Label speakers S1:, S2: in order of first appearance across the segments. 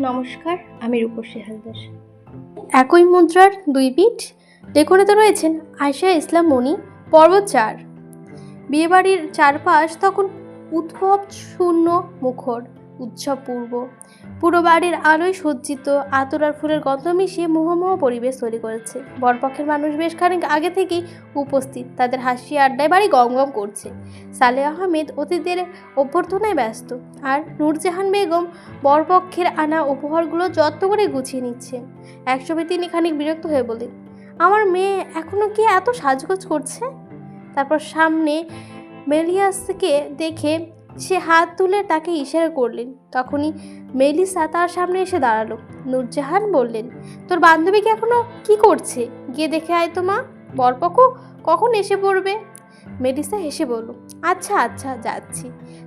S1: নমস্কার, আমি রূপসী হালদার। একই মুদ্রার দুই পিঠ লেখনীতে রয়েছেন আয়েশা ইসলাম মনি। পর্ব 4। বিয়েবাড়ির চারপাশ তখন উদ্ভব শূন্য মুখর উৎসবপূর্ব। পুরো বাড়ির আলোয় সজ্জিত, আতর আর ফুলের গন্ধ মিশিয়ে মোহমোহ পরিবেশ তৈরি করেছে। বরপক্ষের মানুষ বেশ খানিক আগে থেকেই উপস্থিত, তাদের হাসি আড্ডায় বাড়ি গমগম করছে। সালেহ আহমেদ অতিথিদের অভ্যর্থনায় ব্যস্ত, আর নূরজাহান বেগম বরপক্ষের আনা উপহারগুলো যত্ন করে গুছিয়ে নিচ্ছে। একসময় তিনি খানিক বিরক্ত হয়ে বলেন, আমার মেয়ে এখনো কি এত সাজগোজ করছে? তারপর সামনে মেলিয়াসকে দেখে সে হাত তুলে তাকে ইশারা করলেন। তখনই মেলিসা তার সামনে এসে দাঁড়ালো। নূরজাহান বললেন, তোর বান্ধবী কি এখনো কি করছে? গিয়ে দেখে আয় তো মা, বরপক্ষ কখন এসে পড়বে? মেলিসা হেসে বলল, আচ্ছা আচ্ছা যাচ্ছি।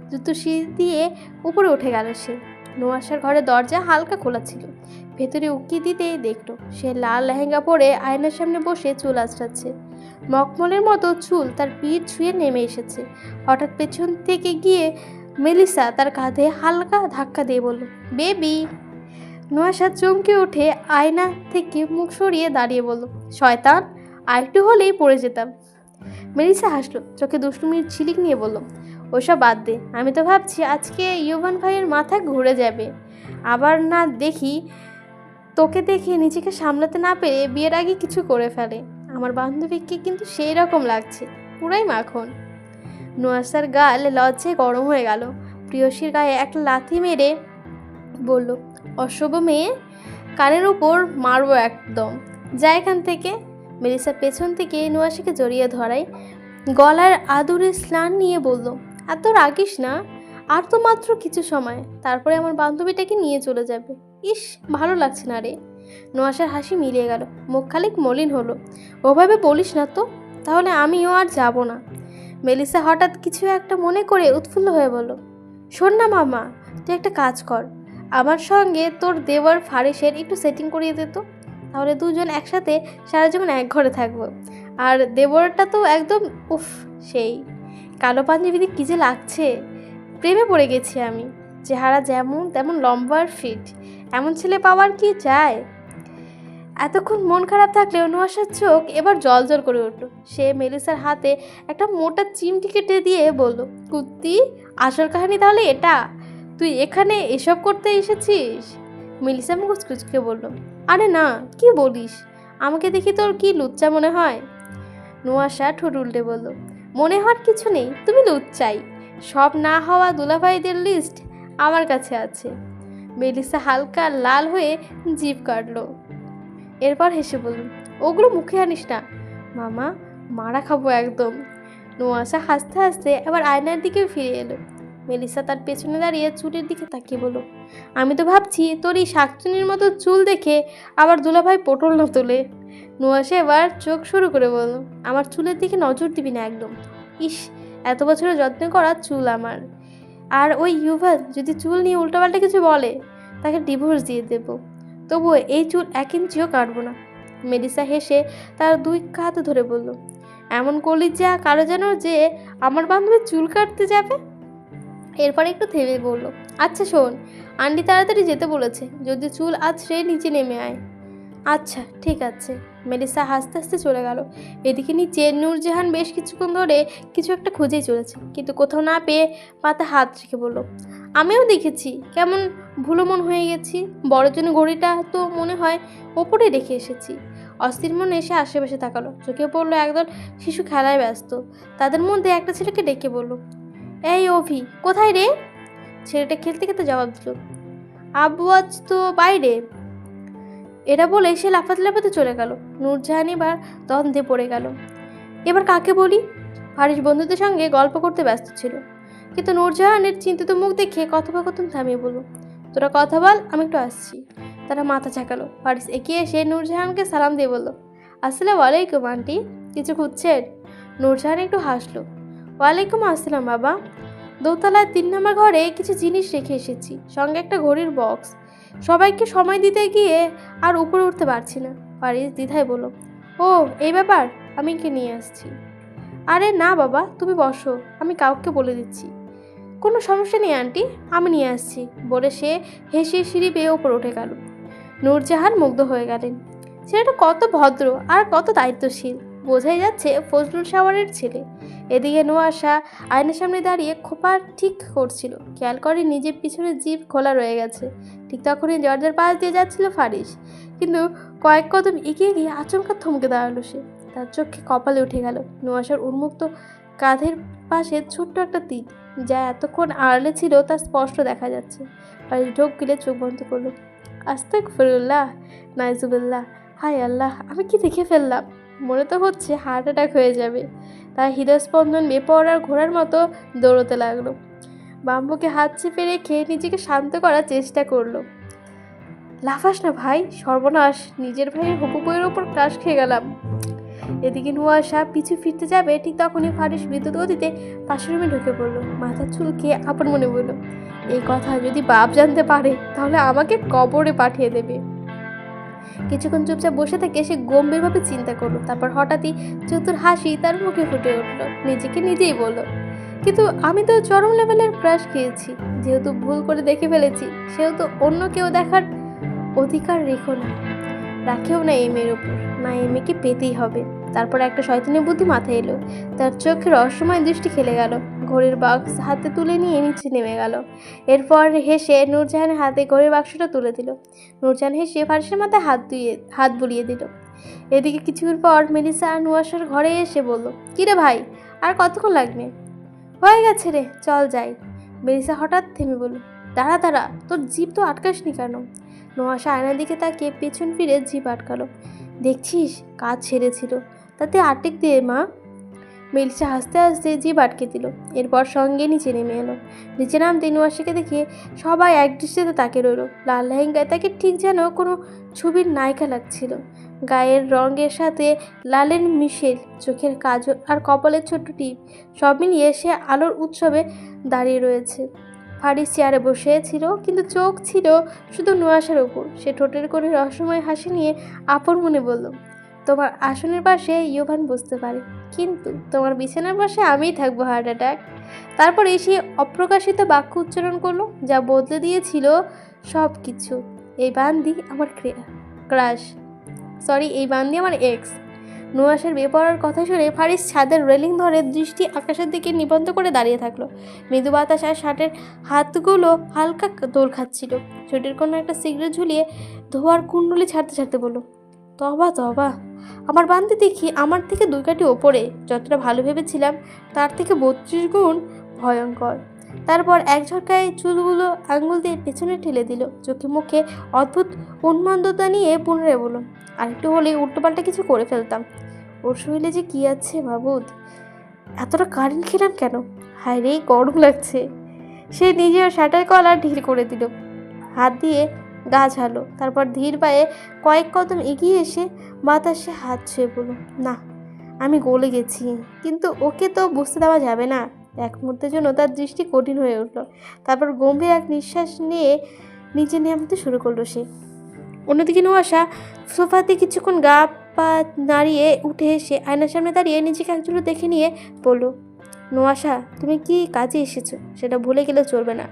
S1: জুতো সিঁড়ি দিয়ে উপরে উঠে গেল সে। নোয়াশার ঘরের দরজা হালকা খোলা ছিল। ভেতরে উকি দিতেই দেখল সে লাল লেহেঙ্গা পরে আয়নার সামনে বসে চুল আঁচড়াচ্ছে। মখমলের মতো চুল তার পিঠ ছুঁয়ে নেমে এসেছে। হঠাৎ পেছন থেকে গিয়ে মেলিসা তার কাঁধে হালকা ধাক্কা দিয়ে বলল, বেবি। নোয়াশা চমকে উঠে আয়না থেকে মুখ সরিয়ে দাঁড়িয়ে বলল, শয়তান, আরেকটু হলেই পড়ে যেতাম। মেলিসা হাসলো, চোখে দুষ্টুমির ঝিলিক নিয়ে বলল, ওসব বাদ দে। আমি তো ভাবছি আজকে ইয়োভান ভাইয়ের মাথা ঘুরে যাবে। আবার না দেখি তোকে দেখে নিজেকে সামলাতে না পেরে বিয়ের আগে কিছু করে ফেলে। আমার বান্ধবীকে কিন্তু সেই রকম লাগছে, পুরাই মাখন। নোয়াশার গাল লজ্জায় গরম হয়ে গেল। প্রিয়সীর গায়ে একটা লাথি মেরে বলল, অশুভ মেয়ে, কানের উপর মারবো একদম, যা এখান থেকে। মেলিসা পেছন থেকে নোয়াশাকে জড়িয়ে ধরায় গলার আদুরে স্নান নিয়ে বলল, এত রাগিস না, আর তো মাত্র কিছু সময়, তারপরে আমার বান্ধবীটাকে নিয়ে চলে যাবে। ইস, ভালো লাগছে না রে। নোয়াশার হাসি মিলিয়ে গেল, মুখ খানিক মলিন হলো। ওভাবে বলিস না তো, তাহলে আমিও আর যাব না। মেলিসা হঠাৎ কিছু একটা মনে করে উৎফুল্ল হয়ে বলল, শোন না মামা, তুই একটা কাজ কর, আমার সঙ্গে তোর দেওয়ার ফারিসের একটু সেটিং করিয়ে দে তো। তাহলে দুজন একসাথে সারা জীবন এক ঘরে থাকবো। আর দেবরটা তো একদম উফ, সেই কালো পাঞ্জাবিতে কী যে লাগছে, প্রেমে পড়ে গেছি আমি। চেহারা যেমন তেমন লম্বা আর ফিট, এমন ছেলে পাওয়ার কি চায়? এতক্ষণ মন খারাপ থাকলেও নোয়াশার চোখ এবার জল করে উঠল। সে মেলিসার হাতে একটা মোটা চিমটি কেটে দিয়ে বলল, কুত্তি, আসল কাহিনী তাহলে এটা? তুই এখানে এসব করতে এসেছিস? মেলিসা মুচকুচকে বলল, আরে না, কি বলিস? আমাকে দেখি তোর কি লুচ্চা মনে হয়? নোয়াশা ঠোঁট উল্টে বলল, মনে হওয়ার কিছু নেই, তুমি লুচ্চাই। সব না হওয়া দুলাভাইদের লিস্ট আমার কাছে আছে। মেলিসা হালকা লাল হয়ে জিভ কাটল। এরপর হেসে বলল, ওগুলো মুখে আনিস না মামা, মারা খাবো একদম। নোয়াশা হাসতে হাসতে আবার আয়নার দিকে ফিরে এলো। মেলিসা তার পেছনে দাঁড়িয়ে চুলের দিকে তাকিয়ে বলল, আমি তো ভাবছি তোর এই শাকচুনির মতো চুল দেখে আবার দুলাভাই পটল না তোলে। নোয়াশা এবার চোখ শুরু করে বলল, আমার চুলের দিকে নজর দিবি না একদম। ইস, এত বছরের যত্ন করা চুল আমার। আর ওই ইউভান যদি চুল নিয়ে উল্টোপাল্টা কিছু বলে, তাকে ডিভোর্স দিয়ে দেবো। তবুও এই চুল 1 ইঞ্চিও কাটবো না। মেলিসা হেসে তার দুই কাঁধ ধরে বলল, এমন কলিজা কারো যেন যে আমার বান্ধবী চুল কাটতে যাবে। এরপর একটু থেমে বলল, আচ্ছা শোন, আন্টি তাড়াতাড়ি যেতে বলেছে, যদি চুল আছড়ে নিচে নেমে আয়। আচ্ছা ঠিক আছে। মেলিসা হাসতে হাসতে চলে গেল। এদিকে নিচে নূরজাহান বেশ কিছুক্ষণ ধরে কিছু একটা খুঁজেই চলেছে, কিন্তু কোথাও না পেয়ে পাতে হাত রেখে বলল, আমিও দেখেছি, কেমন ভুলোমন হয়ে গেছি। বড় জন্য ঘড়িটা তো মনে হয় ওপরে রেখে এসেছি। অস্থির মনে এসে আশেপাশে তাকালো, চোখে পড়লো একদল শিশু খেলায় ব্যস্ত। তাদের মধ্যে একটা ছেলেকে ডেকে বলল, এই অভি, কোথায় রে? ছেলেটা খেলতে খেলতে জবাব দিল, আব্বু আজ তো বাইরে। এটা বলে সে লাফাতে লাফাতে চলে গেল। নূরজাহান এবার দ্বন্দ্বে পড়ে গেল, এবার কাকে বলি? ফারিস বন্ধুদের সঙ্গে গল্প করতে ব্যস্ত ছিল, কিন্তু নূরজাহানের চিন্তিত মুখ দেখে কথোপকথন থামিয়ে বলল, তোরা কথা বল, আমি একটু আসছি। তারা মাথা ঝাঁকালো। ফারিস এগিয়ে এসে নূরজাহানকে সালাম দিয়ে বলল, আসসালামু আলাইকুম আন্টি, কিছু খুঁজছেন? নূরজাহান একটু হাসলো, ওয়ালাইকুম আসসালাম বাবা। দোতলায় 3 নম্বর ঘরে কিছু জিনিস রেখে এসেছি, সঙ্গে একটা ঘড়ির বক্স। সবাইকে সময় দিতে গিয়ে আর উপরে উঠতে পারছি না। ফারিস দ্বিধায় বলল, ও এই ব্যাপার, আমি কে নিয়ে আসছি। আরে না বাবা, তুমি বসো, আমি কাউকে বলে দিচ্ছি। কোনো সমস্যা নেই আন্টি, আমি নিয়ে আসছি বলে সে হেসে সিঁড়ি বেয়ে ওপর উঠে গেল। নূরজাহান মুগ্ধ হয়ে গেলেন। ছেলেটা কত ভদ্র আর কত দায়িত্বশীল, বোঝাই যাচ্ছে ফজলুল শাওয়ারের ছেলে। এদিকে নোয়াশা আয়নার সামনে দাঁড়িয়ে খোপা ঠিক করছিল, খেয়াল করে নিজের পিছনে জিভ খোলা রয়ে গেছে। ঠিক তখনই দরজার পাশ দিয়ে যাচ্ছিল ফারিস, কিন্তু কয়েক কদম এগিয়ে গিয়ে আচমকা থমকে দাঁড়ালো সে। তার চোখে কপালে উঠে গেল নোয়াশার উন্মুক্ত কাঁধের পাশে ছোট্ট একটা তীর, যা এতক্ষণ আড়ালে ছিল তা স্পষ্ট দেখা যাচ্ছে। ফারিস ঢোক গিলে চোখ বন্ধ করলো। আস্তাগফিরুল্লাহ, নাইজুবিল্লাহ, হায় আল্লাহ, আমি কি দেখে ফেললাম? মনে তো হচ্ছে হার্ট অ্যাটাক হয়ে যাবে। তার হৃদয়স্পন্দন বেপরোয়ার ঘোড়ার মতো দৌড়তে লাগলো। বাম্বুকে হাত চেপে রেখে নিজেকে শান্ত করার চেষ্টা করলো। লাফাস না ভাই, সর্বনাশ, নিজের ভাইয়ের হবু বইয়ের ওপর ক্রাশ খেয়ে গেলাম। এদিকে নোয়াশা পিছু ফিরতে যাবে, ঠিক তখনই ফারিস বিদ্যুৎ গতিতে পাশের রুমে ঢুকে পড়লো। মাথার চুলকে আপন মনে বলল, এই কথা যদি বাপ জানতে পারে তাহলে আমাকে কবরে পাঠিয়ে দেবে। কিছুক্ষণ চুপচাপ বসে থেকে সে গম্ভীরভাবে চিন্তা করলো। তারপর হঠাৎই চতুর হাসি তার মুখে ফুটে উঠলো। নিজেকে নিজেই বলল, কিন্তু আমি তো চরম লেভেলের ক্রাশ খেয়েছি। যেহেতু ভুল করে দেখে ফেলেছি, সেহেতু অন্য কেউ দেখার অধিকার রাখেও না এই মেয়ের ওপর, না এই মেয়েকে পেতেই হবে। তারপর একটা শয়তানি বুদ্ধি মাথায় এলো। তার চোখে রহস্যময় দৃষ্টি খেলে গেল। ঘড়ির বাক্স হাতে তুলে নিয়ে নিচে নেমে গেল। এরপর হেসে নূরজাহানের হাতে ঘড়ির বাক্সটা তুলে দিল। নূরজাহান হেসে ফারিসের মাথায় হাত বুলিয়ে দিল। এদিকে কিছুক্ষণ পর মেলিসা আর নোয়াশার ঘরে এসে বলল, কিরে ভাই, আর কতক্ষণ লাগবে? হয়ে গেছে রে, চল যাই। মেলিসা হঠাৎ থেমে বলল, দাঁড়া দাঁড়া, তোর জিভ তো আটকাসনি কেন? নোয়াশা আয়নার দিকে তাকিয়ে পেছন ফিরে জিভ আটকালো। দেখছিস, কাজ ছেড়েছিল, তাতে আটেক দিয়ে মা। মেলিসা হাসতে হাসতে জিভ আটকে দিল। এরপর সঙ্গে নিচে নেমে এলো। নিচে নামতে নোয়াশাকে দেখে সবাই এক দৃষ্টিতে তাকে রইল। লাল লেহেঙ্গায় তাকে ঠিক যেন কোনো ছবির নায়িকা লাগছিল। গায়ের রঙের সাথে লালের মিশেল, চোখের কাজল আর কপালের ছোট্ট টিপ, সব মিলিয়ে সে আলোর উৎসবে দাঁড়িয়ে রয়েছে। ফারিস চেয়ারে বসেছিল, কিন্তু চোখ ছিল শুধু নোয়াশার ওপর। সে ঠোঁটের কোণে রহস্যময় হাসি নিয়ে আপন মনে বলল, তোমার আসনের পাশে ইয়োভান বসতে পারে, কিন্তু তোমার বিছানার পাশে আমিই থাকবো হার্ট অ্যাটাক। তারপর এসে অপ্রকাশিত বাক্য উচ্চারণ করলো, যা বদলে দিয়েছিল সব কিছু। এই বান্দি আমার এই বান্দি আমার এক্স। নোয়াশার বেপরোয়ার কথা শুনে ফারিস ছাদের রেলিং ধরে দৃষ্টি আকাশের দিকে নিবন্ধ করে দাঁড়িয়ে থাকলো। মৃদু বাতাস আর শার্টের হাতগুলো হালকা দোল খাচ্ছিল। ছুটির কোনো একটা সিগারেট ঝুলিয়ে ধোয়ার কুণ্ডলি ছাড়তে ছাড়তে বলল, তবা তবা, আমার বান্দি দেখি আমার থেকে 2 কাঠি ওপরে। যতটা ভালো ভেবেছিলাম তার থেকে 32 গুণ ভয়ঙ্কর। তারপর এক ঝটকায় চুলগুলো আঙুল দিয়ে পেছনে ঠেলে দিল। চোখে মুখে অদ্ভুত উন্মাদতা নিয়ে পুনরায় বলল, আরেকটু হলে উল্টোপাল্টা কিছু করে ফেলতাম। ওর শরীরে যে কি আছে মাবুদ, এতটা কারেন্ট খেলাম কেন? হায় রে, গরম লাগছে। সে নিজের শার্টের কলার ঢিল করে দিল, হাত দিয়ে গা ঝালো। তারপর ধীর পায়ে কয়েক কদম এগিয়ে এসে বাতাসে হাত ছুঁয়ে বলল, না, আমি গলে গেছি, কিন্তু ওকে তো বুঝতে দেওয়া যাবে না। এক মুহূর্তের জন্য তার দৃষ্টি কঠিন হয়ে উঠল। তারপর গম্ভীর এক নিঃশ্বাস নিয়ে নিচে নামতে শুরু করলো সে। অন্যদিকে নোয়াশা সোফাতে কিছুক্ষণ গা পা নাড়িয়ে উঠে এসে আয়নার সামনে দাঁড়িয়ে নিজেকে একজোড়া দেখে নিয়ে বলল, নোয়াশা, তুমি কি কাজে এসেছো সেটা ভুলে গেলে চলবে না।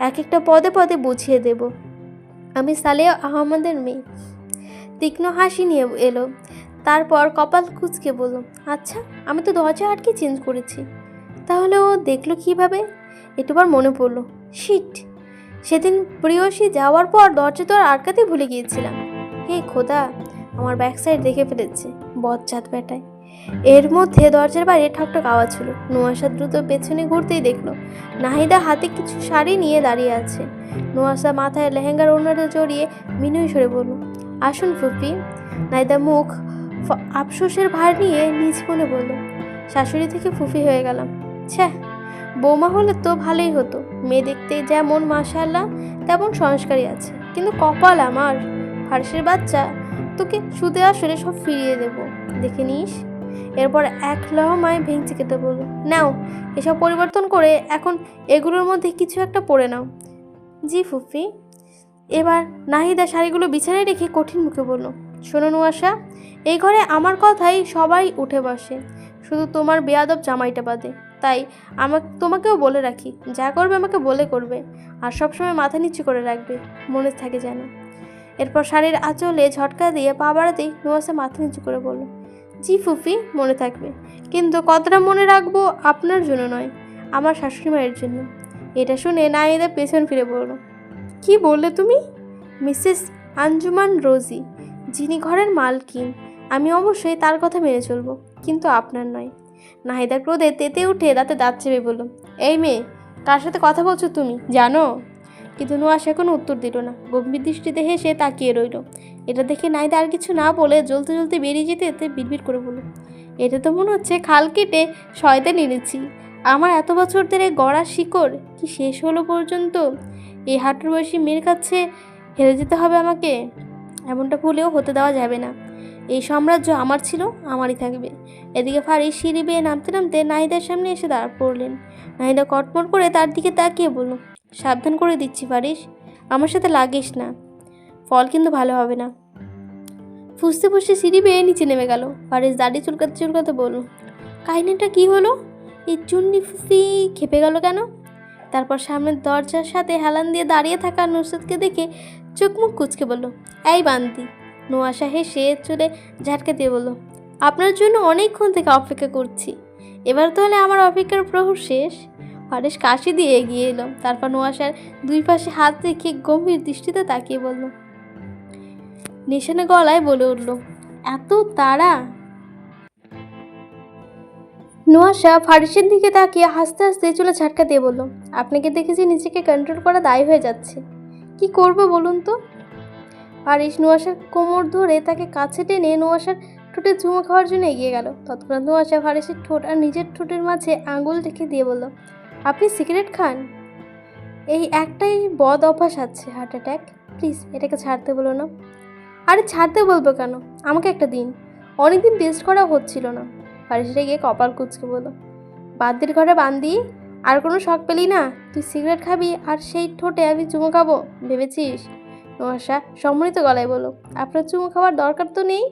S1: এক একটা পদে পদে বুঝিয়ে দেব। আমি সালেহ আহমদের মেয়ে। তীক্ষ্ণ হাসি নিয়ে এলো। তারপর কপাল কুঁচকে বলল, আচ্ছা, আমি তো দরজা আটকে চেঞ্জ করেছি। তাহলে ও দেখলো কীভাবে? একটুবার মনে পড়লো, শিট, সেদিন প্রিয়সী যাওয়ার পর দরজা তো আর আটকাতে ভুলে গিয়েছিলাম। হে খোদা, আমার ব্যাক সাইড দেখে ফেলেছে, বজ্জাত বেটায়। এর মধ্যে দরজার বাইরে ঠকঠক আওয়াজ ছিল। নোয়াশা দ্রুত পেছনে ঘুরতেই দেখলো নাহিদা হাতে কিছু শাড়ি নিয়ে দাঁড়িয়ে আছে। নোয়াশা মাথায় লেহেঙ্গার ওড়নাটা জড়িয়ে বিনয়ী সরে বলল, আসুন ফুফি। নাহিদা মুখ আফসোসের ভার নিয়ে নিজ মনে বলল, শাশুড়ি থেকে ফুফি হয়ে গেলাম। ছ্যাঃ, বৌমা হলে তো ভালোই হতো। মেয়ে দেখতে যেমন মাশাআল্লাহ তেমন সংস্কারী আছে, কিন্তু কপাল আমার, ফারসের বাচ্চা, তোকে সুদে আসলে সব ফিরিয়ে দেব, দেখে নিস। এরপর এক লহমায় ভেঙচি কেটে বলল, নাও, এসব পরিবর্তন করে এখন এগুলোর মধ্যে কিছু একটা পরে নাও। জি ফুফি। এবার নাহিদা শাড়িগুলো বিছানায় রেখে কঠিন মুখে বলল, শোনো নোয়াশা, এই ঘরে আমার কথাই সবাই উঠে বসে, শুধু তোমার বেয়াদব জামাইটা বাদে। তাই তোমাকেও বলে রাখি, যা করবে আমাকে বলে করবে, আর সবসময় মাথা নিচু করে রাখবে, মনে থাকে যেন। এরপর শাড়ির আঁচলে ঝটকা দিয়ে পা বাড়াতেই নুহাশা মাথা নিচু করে বলল, জি ফুফি, মনে থাকবে, কিন্তু কতটা মনে রাখবো আপনার জন্য নয়, আমার শাশুড়ি মায়ের জন্য। এটা শুনে নাহিদা পেছন ফিরে বলল, কি বললে তুমি? মিসেস আঞ্জুমান রোজি, যিনি ঘরের মালকিন, আমি অবশ্যই তার কথা মেনে চলবো, কিন্তু আপনার নয়। নাহিদার ক্রোধে তেতে উঠে দাঁতে দাঁত চেপে বলল, এই মেয়ে, কার সাথে কথা বলছো তুমি, জানো? কিন্তু নুহাশা কোনো উত্তর দিল না, গম্ভীর দৃষ্টিতে হেসে তাকিয়ে রইল। এটা দেখে নাহিদা আর কিছু না বলে জ্বলতে জ্বলতে বেরিয়ে যেতে যেতে বিড়বিড় করে বলল, এটা তো মনে হচ্ছে খাল কেটে শয়তান এনেছি। আমার এত বছর ধরে গড়া শিকড় কি শেষ হলো পর্যন্ত? এই হাঁটুর বয়সী মেয়ের কাছে হেরে যেতে হবে আমাকে? এমনটা ভুলেও হতে দেওয়া যাবে না। এই সাম্রাজ্য আমার ছিল, আমারই থাকবে। এদিকে ফারিস সিঁড়ি বেয়ে নামতে নামতে নাহিদার সামনে এসে দাঁড়া পড়লেন। নাহিদা কটমট করে তার দিকে তাকিয়ে বলল, সাবধান করে দিচ্ছি ফারিস, আমার সাথে লাগিস না, ফল কিন্তু ভালো হবে না। ফুসতে ফুসতে সিঁড়ি বেয়ে নিচে নেমে গেল। ফারিস দাড়ি চুলকাতে চুলকাতে বলল, কাহিনীটা কি হলো? এই চুন্নি ফুফি খেপে গেল কেন? তারপর সামনের দরজার সাথে হেলান দিয়ে দাঁড়িয়ে থাকা নুসরাতকে দেখে চোখ মুখ কুচকে বলল, এই বান্দি। নুহাশা হেসে চলে ঝাটকা দিয়ে বলল, আপনার জন্য অনেকক্ষণ থেকে অপেক্ষা করছি, এবার তাহলে আমার অপেক্ষার প্রহর শেষ। ফারিস কাশি দিয়ে এগিয়ে এলো। তারপর নুহাশার দুই পাশে হাত রেখে গম্ভীর দৃষ্টিতে তাকিয়ে বলল, নিশানে গলায় বলে উঠল, এত তাড়া? নুহাশা ফারিসের দিকে তাকিয়ে হাসতে হাসতে চুলে ঝাটকা দিয়ে বলল, আপনাকে দেখেছি নিজেকে কন্ট্রোল করা দায় হয়ে যাচ্ছে, কি করব বলুন তো? ফারিস নুহাশার কোমর ধরে তাকে কাছে টেনে নুহাশার ঠোঁটে চুমো খাওয়ার জন্য এগিয়ে গেল। তৎক্ষণাৎ নুহাশা ফারিসের ঠোঁট আর নিজের ঠোঁটের মাঝে আঙুল রেখে দিয়ে বলল, আপনি সিগারেট খান? এই একটাই বদ অভ্যাস আছে, হার্ট অ্যাটাক, প্লিজ এটাকে ছাড়তে বলো না। আরে ছাড়তে বলবো কেন, আমাকে একটা দিন, অনেকদিন টেস্ট করা হচ্ছিল না। ফারিস রেগে কপাল কুচকে বলল, বাদ্যের ঘরে বান্দি, আর কোনো শখ পেলি না? তুই সিগারেট খাবি আর সেই ঠোঁটে আমি চুমো খাবো ভেবেছিস? নুহাশা সম্মানিত গলায় বলল, আপনার চুমো খাওয়ার দরকার তো নেই,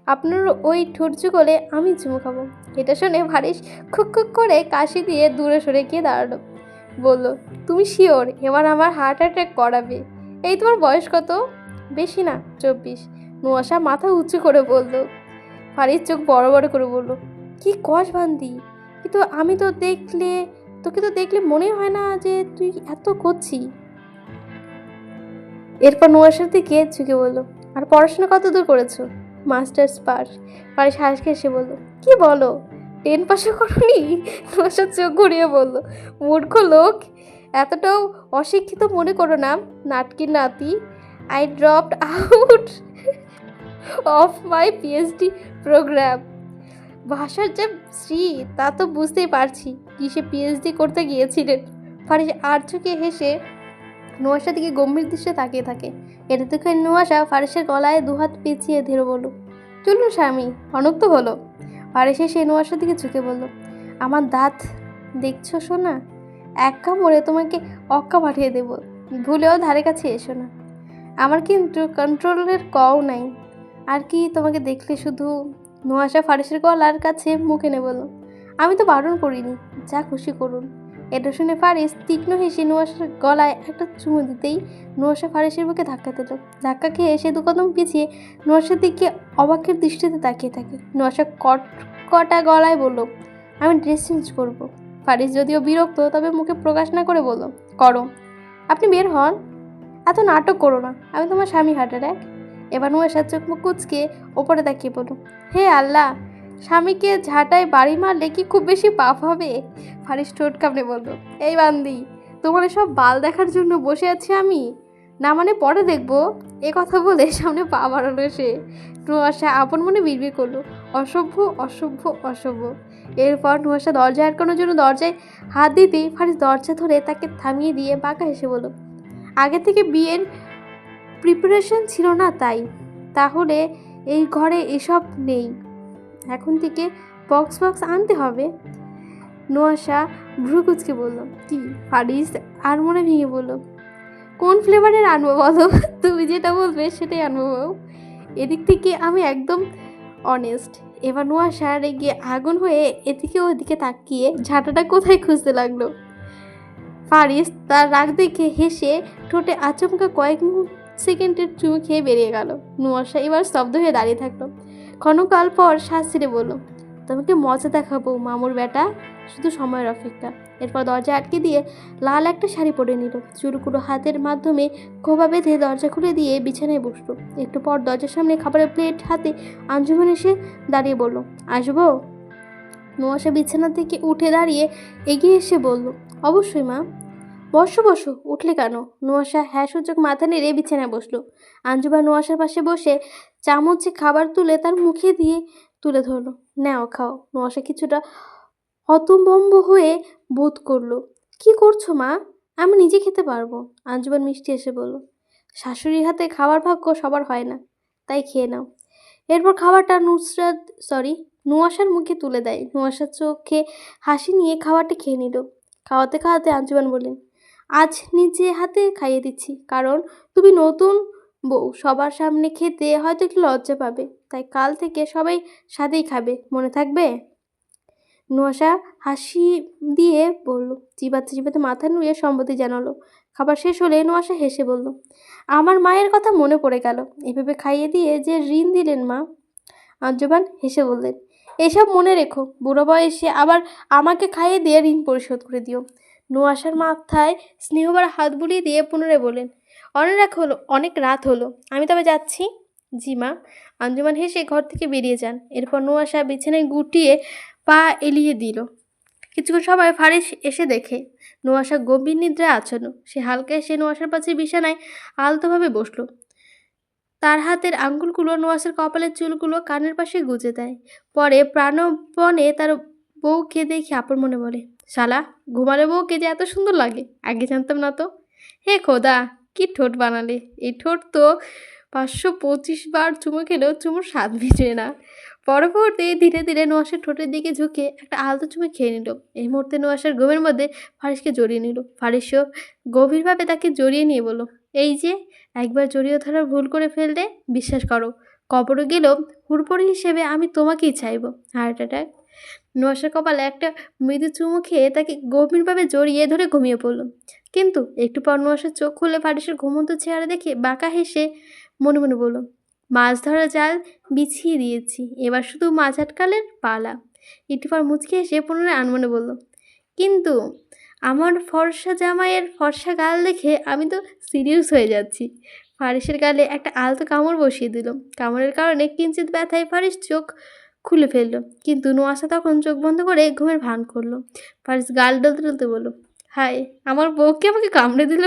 S1: আপনার ওই ঠোঁট চুগলে আমি চুমো খাবো। এটা শুনে ফারিস খুক খুক করে কাশি দিয়ে দূরে সরে গিয়ে দাঁড়ালো। বলল, তুমি শিওর এবার আমার হার্ট অ্যাটাক করাবে? এই তোমার বয়স কত? বেশি না, 24। নুহাশা মাথা উঁচু করে বলল। ফারিস চোখ বড় বড় করে বলল, কি কস বান্দি, কিন্তু তোকে তো দেখলে মনে হয় না যে তুই এত করছি। এরপর নুহাশার দিকে ঝুঁকে বলল, আর পড়াশোনা কত দূর করেছো? Masters pass. ফারিস হাসকে এসে বলল, কি বলো, 10 পাসও করনি? নুহাশার চোখ ঘুরিয়ে বলল, মূর্খ লোক, এতটাও অশিক্ষিত মনে করো না, নাটকি নাতি। I dropped out of my PhD program. ভাষার যে শ্রী তা তো বুঝতেই পারছি, কিসে পিএইচডি করতে গিয়েছিলেন। ফারিস আর চোখে হেসে নুহাশার দিকে গম্ভীর দৃশ্যে তাকিয়ে থাকে। এটা দেখে নুহাশা ফারিসের গলায় দুহাত পেঁচিয়ে ধীরে বলল, চলুন স্বামী, অনক তো হলো। ফারিস এসে নুহাশার দিকে ঝুঁকে বলল, আমার দাঁত দেখছো সোনা, এক কামড়ে তোমাকে অক্কা পাঠিয়ে দেব, ভুলেও ধারে কাছে এসো না। আমার কিন্তু কন্ট্রোলের কও নাই, আর কি তোমাকে দেখলে শুধু। নুহাশা ফারিসের গলার কাছে মুখ এনে বলল, আমি তো বারণ করিনি, যা খুশি করুন। এটা শুনে ফারিস তীক্ষ্ণ হেসে নুহাশার গলায় একটা চুমু দিতেই নুহাশা ফারিসের বুকে ধাক্কা দিল। ধাক্কা খেয়ে সে দু কদম পিছিয়ে নুহাশার দিকে অবাকের দৃষ্টিতে তাকিয়ে থাকে। নুহাশা কটা গলায় বলল, আমি ড্রেস চেঞ্জ করবো। ফারিস যদিও বিরক্ত, তবে মুখে প্রকাশ না করে বলল, করো, আপনি বের হন, এত নাটক করো না, আমি তোমার স্বামী হার্ট অ্যাটাক। এবার নুহাশার চোখ মুখ কুচকে ওপরে তাকিয়ে বলল, হে আল্লাহ, স্বামীকে ঝাঁটায় বাড়ি মারলে কি খুব বেশি পাপ হবে? ফারিস ঠোঁট কামড়ে বলল, এই বান্দি, তোমার এসব বাল দেখার জন্য বসে আছি আমি, না মানে পরে দেখবো। এ কথা বলে সামনে পা বাড়ালো সে। নুহাশা আপন মনে বিড়বিড় করলো, অসভ্য অসভ্য অসভ্য। এরপর নুহাশা দরজা আটকানোর জন্য দরজায় হাত দিতেই ফারিস দরজা ধরে তাকে থামিয়ে দিয়ে বাঁকা হেসে বলল, আগে থেকে বিয়ের প্রিপারেশন ছিল না তাই? তাহলে এই ঘরে এসব নেই, এখন থেকে বক্স আনতে হবে। নুহাশা ভ্রু কুচকে বলল, কি? ফারিস আর মনে ভেঙে বলল, কোন ফ্লেভারের আনবো বলো? তুমি যেটা বলবে সেটাই আনবো। এদিক থেকে আমি একদম অনেস্ট। এবার নোয়াশা রেগে আগুন হয়ে এদিকে ওদিকে তাকিয়ে ঝাঁটাটা কোথায় খুঁজতে লাগলো। ফারিস তার রাগ দেখে হেসে ঠোঁটে আচমকা কয়েক সেকেন্ডের চুমু খেয়ে বেরিয়ে গেল। নোয়াশা এবার স্তব্ধ হয়ে দাঁড়িয়ে থাকলো। ক্ষণকাল পর শ্বাস ছেড়ে বলল, তোমাকে মজা দেখাবো মামুর বেটা, শুধু সময়ের অপেক্ষা। এরপর দরজা আটকে দিয়ে লাল একটা শাড়ি পরে নিল। চুলগুলো হাতের মাধ্যমে খোপা বেঁধে দরজা খুলে দিয়ে বিছানায় বসলো। একটু পর দরজার সামনে খাবারের প্লেট হাতে আঞ্জুমান এসে দাঁড়িয়ে বলল, আসবো? নোয়াশা বিছানা থেকে উঠে দাঁড়িয়ে এগিয়ে এসে বলল, অবশ্যই মা। বসো বসো, উঠলে কেন? নোয়াশা হ্যাঁ সূচক মাথা নেড়ে বিছানায় বসলো। আঞ্জুমান নোয়াশার পাশে বসে চামচে খাবার তুলে তার মুখে দিয়ে তুলে ধরলো, নাও খাও। নোয়াশা কিছুটা হতভম্ব হয়ে বোধ করলো। কি করছো মা? আমি নিজে খেতে পারবো। আঞ্জুমান মিষ্টি এসে বলল, শাশুড়ির হাতে খাবার ভাগ্য সবার হয় না, তাই খেয়ে নাও। এরপর খাবারটা নোয়াশার মুখে তুলে দেয়। নোয়াশার চোখে হাসি নিয়ে খাবারটা খেয়ে নিল। খাওয়াতে খাওয়াতে আঞ্জুমান বললেন, আজ নিজে হাতে খাইয়ে দিচ্ছি, কারণ তুমি নতুন বউ, সবার সামনে খেতে হয়তো একটু লজ্জা পাবে, তাই কাল থেকে সবাই সাথেই খাবে, মনে থাকবে? নোয়াশা হাসি দিয়ে বলল, চিবাতে চিবাতে মাথা নুয়ে সম্মতি জানালো। খাবার শেষ হলে নোয়াশা হেসে বলল, আমার মায়ের কথা মনে পড়ে গেল, এভাবে খাইয়ে দিয়ে যে ঋণ দিলেন মা। আঞ্জুমান হেসে বললেন, এসব মনে রেখো, বুড়ো বয়সে আবার আমাকে খাইয়ে দিয়ে ঋণ পরিশোধ করে দিও। নোয়াশার মাথায় স্নেহভরা হাত বুলিয়ে দিয়ে পুনরায় বললেন, অনেক রাত হলো, আমি তবে যাচ্ছি। জি মা। আঞ্জুমান হেসে ঘর থেকে বেরিয়ে যান। এরপর নোয়াশা বিছানায় গুটিয়ে পা এলিয়ে দিল। কিছুক্ষণ সময় ফারিস এসে দেখে নোয়াশা গভীর নিদ্রায় আচ্ছন্ন। সে হালকা এসে নোয়াশার পাশে বিছানায় আলতোভাবে বসলো। তার হাতের আঙ্গুলগুলো নোয়াশার কপালের চুলগুলো কানের পাশে গুজে দেয়। পরে প্রাণপণে তার বউকে দেখে আপন মনে বলে, শালা, ঘুমালে বউকে যে এত সুন্দর লাগে, আগে জানতাম না তো। হে খোদা, কি ঠোঁট বানালে! এই ঠোঁট তো 525 বার চুমু খেলেও চুমুর স্বাদ মিটে না। পরবর্তী ধীরে ধীরে নোয়াশার ঠোঁটের দিকে ঝুঁকে একটা আলতো চুমু খেয়ে নিল। এই মুহূর্তে নোয়াশার ঘুমের মধ্যে ফারিসকে জড়িয়ে নিল। ফারিসও গভীরভাবে তাকে জড়িয়ে নিয়ে বলল, এই যে একবার জড়িয়ে ধরার ভুল করে ফেললে, বিশ্বাস করো, কবরে গেলেও হুড়পড়ি হিসেবে আমি তোমাকেই চাইব। Heart attack. নোয়াশার কপালে একটা মৃদু চুমু খেয়ে তাকে গভীরভাবে জড়িয়ে ধরে ঘুমিয়ে পড়ল। কিন্তু একটু পর নোয়াশার চোখ খুলে ফারিসের ঘুমন্ত চেহারা দেখে বাঁকা হেসে মনে মনে বলল, মাছ ধরা জাল বিছিয়ে দিয়েছি, এবার শুধু মাছ আটকালের পালা। একটু পর মুচকে এসে পুনরায় আনমনে বলল, কিন্তু আমার ফর্সা জামাইয়ের ফর্সা গাল দেখে আমি তো সিরিয়াস হয়ে যাচ্ছি। ফারিসের গালে একটা আলতো কামড় বসিয়ে দিল। কামড়ের কারণে কিঞ্চিত ব্যথায় ফারিস চোখ খুলে ফেলল, কিন্তু নোয়াশা তখন চোখ বন্ধ করে ঘুমের ভান করলো। ফারিস গাল ডলতে ডলতে বলল, হায়, আমার বউকে আমাকে কামড়ে দিল।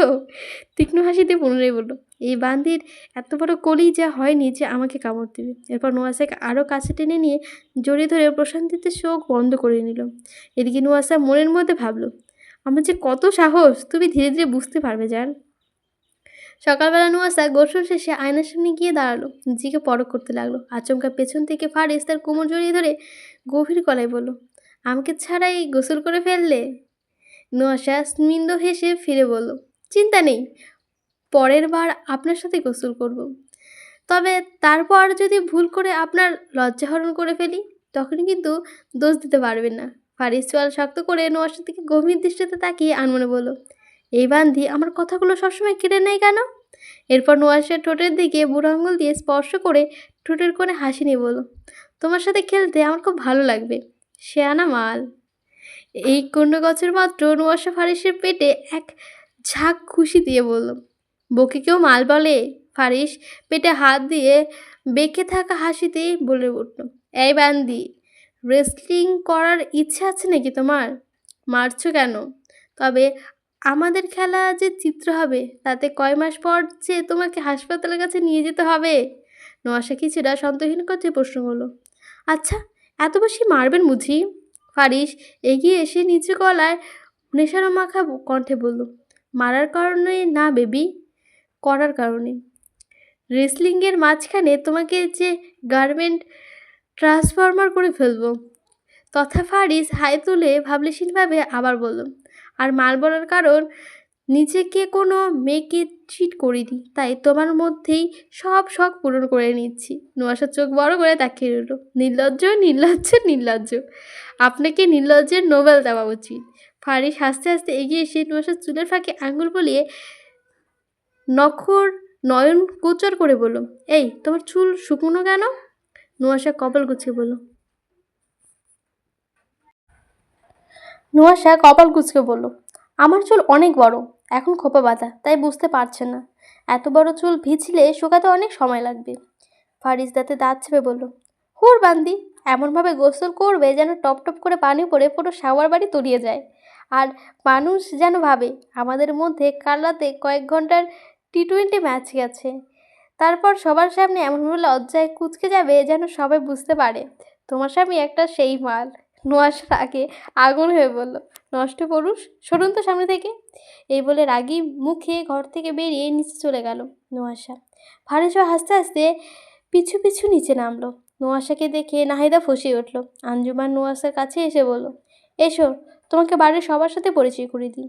S1: তীক্ষ্ণ হাসিতে পুনরায় বলল, এই বান্দির এত বড় কলি যা হয়নি যে আমাকে কামড় দেবে। এরপর নোয়াশাকে আরও কাছে টেনে নিয়ে জড়িয়ে ধরে প্রশান্তিতে চোখ বন্ধ করে নিল। এদিকে নোয়াশা মনের মধ্যে ভাবল, আমার যে কত সাহস, তুমি ধীরে ধীরে বুঝতে পারবে জান। সকালবেলা নোয়াশা গোসল শেষে আয়নার সামনে গিয়ে দাঁড়ালো, নিজেকে পরখ করতে লাগলো। আচমকা পেছন থেকে ফারিস তার কোমর জড়িয়ে ধরে গভীর গলায় বলল, আমাকে ছাড়াই গোসল করে ফেললে? নোয়াশা স্মিন্দ হেসে ফিরে বলল, চিন্তা নেই, পরের বার আপনার সাথে গোসল করব। তবে তারপর যদি ভুল করে আপনার লজ্জাহরণ করে ফেলি, তখন কিন্তু দোষ দিতে পারবেন না। ফারিস চোয়াল শক্ত করে নোয়াশার দিকে গভীর দৃষ্টিতে তাকিয়ে আনমনে বলল, এই বান্ধি আমার কথাগুলো সবসময় কেড়ে নেয় কেন? এরপর নোয়াশার ঠোঁটের দিকে বুড়ো আঙুল দিয়ে স্পর্শ করে ঠোঁটের কোণে হাসি নিয়ে বলল, তোমার সাথে খেলতে আমার খুব ভালো লাগবে, শেয়ানা মাল। এই কুণ্ড গছের মাত্র নোয়াশা ফারিসের পেটে এক ঝাঁক খুশি দিয়ে বলল, বকে কেউ মাল বলে? ফারিস পেটে হাত দিয়ে বেঁকে থাকা হাসিতেই বলে উঠল, এই বান্দি, রেসলিং করার ইচ্ছে আছে নাকি তোমার? মারছো কেন? তবে আমাদের খেলা যে চিত্র হবে, তাতে কয় মাস পর যে তোমাকে হাসপাতালের কাছে নিয়ে যেতে হবে। নোয়াশা কিছুটা সন্তহীন করতে প্রশ্ন করলো, আচ্ছা, এত বেশি মারবেন বুঝি? ফারিস এগিয়ে এসে নিচু গলায় নেশানো মাখা কণ্ঠে বলল, মারার কারণে না বেবি, করার কারণে। রেসলিংয়ের মাঝখানে তোমাকে যে গার্মেন্ট ট্রান্সফরমার করে ফেলবো। তথা ফারিস হাই তুলে ভাবলেশীনভাবে আবার বলল, আর মাল বলার কারণ নিজেকে কোনো মেয়েকে চিট করিনি, তাই তোমার মধ্যেই সব শখ পূরণ করে নিচ্ছি। নুহাশার চোখ বড় করে তাকিয়ে রইল। নির্লজ্জ, নির্লজ্জ, নির্লজ্জ। আপনাকে নির্লজ্জের নোবেল দেওয়া উচিত। ফারিস হাসতে হাসতে এগিয়ে এসে নুহাশার চুলের ফাঁকে আঙুল বলিয়ে নখর নয়ন গোচর করে বলল, এই তোমার চুল শুকনো কেন? নুহাশা কপাল গুছিয়ে বলল, আমার চুল অনেক বড়, এখন খোপা বাঁধা, তাই বুঝতে পারছে না। এত বড় চুল ভিজলে শুকাতে অনেক সময় লাগবে। ফারিস দাঁতে দাঁত চেপে বলল, হুর বান্দি, এমনভাবে গোসল করবে যেন টপ টপ করে পানি পড়ে পুরো শাওয়ার বাড়ি তলিয়ে যায়। আর মানুষ যেন ভাবে আমাদের মধ্যে কাল রাতে কয়েক ঘন্টার টি-20 ম্যাচ গেছে। তারপর সবার সামনে এমনভাবে লজ্জায় কুঁচকে যাবে যেন সবাই বুঝতে পারে তোমার স্বামী একটা সেই মাল। নোয়াশার আগে আগুন হয়ে বলল, নষ্ট পুরুষ, সরুন তো সামনে থেকে। এই বলে রাগী মুখে ঘর থেকে বেরিয়ে নিচে চলে গেল নোয়াশা। ফারিসও হাসতে হাসতে পিছু পিছু নিচে নামলো। নোয়াশাকে দেখে নাহিদা ফসিয়ে উঠল। আঞ্জুমান নোয়াশার কাছে এসে বলল, এসো, তোমাকে বাড়ির সবার সাথে পরিচয় করে দিই।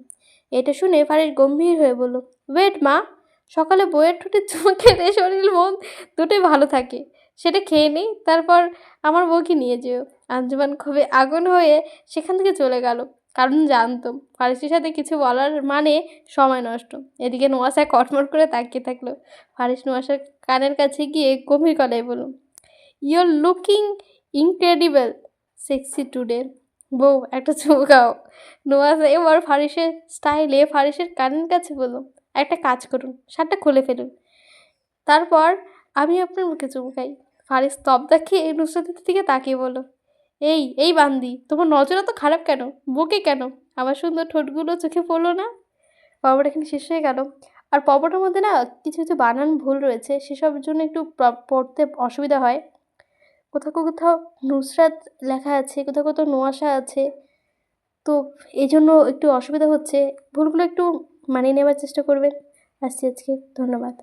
S1: এটা শুনে ফারিস গম্ভীর হয়ে বলল, ওয়েট মা, সকালে বইয়ের ঠোঁটে চুমু খেলে শরীর মন দুটোই ভালো থাকে, সেটা খেয়ে নিই, তারপর আমার বউকে নিয়ে যেও। আঞ্জুমান খুবই আগুন হয়ে সেখান থেকে চলে গেল, কারণ জানতো ফারিসের সাথে কিছু বলার মানে সময় নষ্ট। এদিকে নোয়াশা কটমট করে তাকিয়ে থাকলো। ফারিস নোয়াশার কানের কাছে গিয়ে গভীর গলায় বলল, your looking incredible sexy today. বউ, একটা চুমু খাও। নোয়াশা এবার ফারিসের স্টাইলে ফারিসের কানের কাছে বলল, একটা কাজ করুন, শার্টটা খুলে ফেলুন, তারপর আমি আপনার মুখে চুমু খাই। ফারিস স্তব্ধ খেয়ে নুসরাতের দিকে তাকিয়ে বলল, এই বান্দি, তোমার নজর এত খারাপ কেন? বকে কেন? আমার সুন্দর ঠোঁটগুলো চোখে পড়লো না? পর্বটা এখানে শেষ হয়ে গেল। আর পর্বটার মধ্যে না কিছু কিছু বানান ভুল রয়েছে, সেসবের জন্য একটু পড়তে অসুবিধা হয়। কোথাও কোথাও নুসরাত লেখা আছে, কোথাও কোথাও নোয়াশা আছে, তো এই জন্য একটু অসুবিধা হচ্ছে। ভুলগুলো একটু মানিয়ে নেওয়ার চেষ্টা করবেন। আসছি আজকে, ধন্যবাদ।